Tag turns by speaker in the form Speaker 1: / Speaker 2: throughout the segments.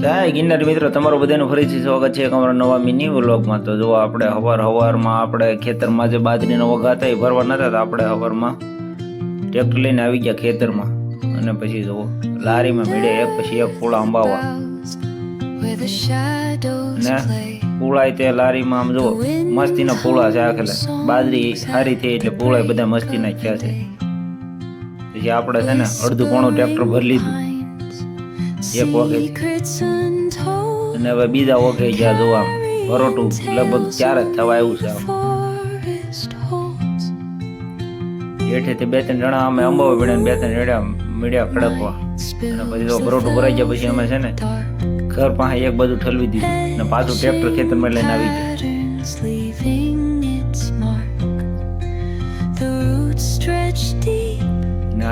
Speaker 1: જય ગિરનારી મિત્રો, તમારું બધાનું ફરીથી સ્વાગત છે અમારા નવા મિની વ્લોગમાં. તો જો આપણે હવારમાં આપણે ખેતરમાં જે બાજરીનો વઘા હતા એ ભરવા નતા, તો આપણે હવારમાં ટ્રેક્ટર લઈને આવી ગયા ખેતરમાં. અને પછી જુઓ લારીમાં મેળે એક પછી એક પૂળા અંબાવા ને પૂળાય તે લારીમાં આમ જુઓ મસ્તીના પૂળા છે. આખેલા બાજરી સારી થઈ એટલે પૂળાય બધા મસ્તીના થયા છે. પછી આપણે છે ને અડધું પોણું ટ્રેક્ટર ભરી લીધું એક વખત, અને હવે બીજા વખતે જ્યાં જોવા ભરોટું લગભગ 4 જ થવા આવ્યું છે. હેઠેથી 2-3 જણા અમે અંબાવા પડ્યા, 2-3 રેડા મીડિયા ખડકવા, અને પછી તો ભરોટું ભરાઈ ગયા. પછી અમે છે ને ઘર પાસે એક બાજુ ઠલવી દીધું અને પાછું ટ્રેક્ટર ખેતરમાં લઈને આવી ગયા.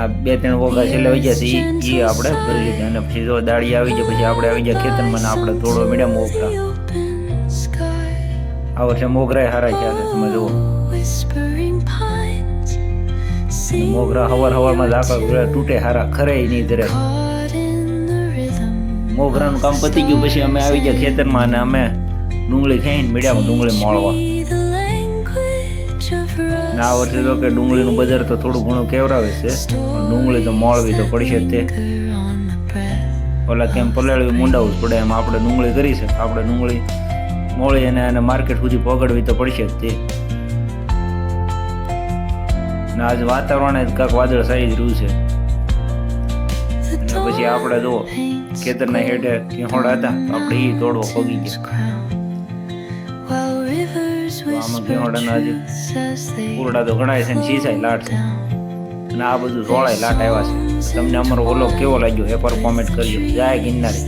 Speaker 1: આ 2-3 વોગા છેલ્લે આવી ગયા છે એ આપણે ભરી લીધા. અને પછી જો દાળી આવી જાય પછી આપણે આવી ગયા ખેતરમાં, આપણે થોડો મીડિયા મોગરા. આ વર્ષે મોગરા હારા છે. તમે જુઓ મોગરા હવારમાં ઝાકળ તૂટે હારા, ખરે નહીં ધરે. મોગરાનું કામ પતી ગયું પછી અમે આવી ગયા ખેતરમાં, અને અમે ડુંગળી ખાઈને મીડિયામાં ડુંગળી મોળવા. આ વર્ષે તો કે ડુંગળીનું બજાર તો થોડું ઘણું કેવરાવે છે, ડુંગળી તો મોળવી તો પડશે તે. ઓલા કેમ પલાળવી મૂંડાવવું પડે, એમ આપણે ડુંગળી કરી છે. આપણે ડુંગળી મોળી અને એને માર્કેટ સુધી પકડવી તો પડશે જ તે. ને આજ વાતાવરણ કાંક વાદળ સાઈ રહ્યું છે. અને પછી આપણે જો ખેતરના હેઠે કેહોડા હતા તો આપણે એ તોડવો પગી ગયા. આમાં કેહોડાના હજી પૂરડા તો ગણાય છે ને શીશાય લાટ છે, અને આ બધું સોળાય લાટ આવ્યા છે. તમને અમારો ઓલો કેવો લાગ્યો એ પર કોમેન્ટ કરજો. જય ગિરનારી.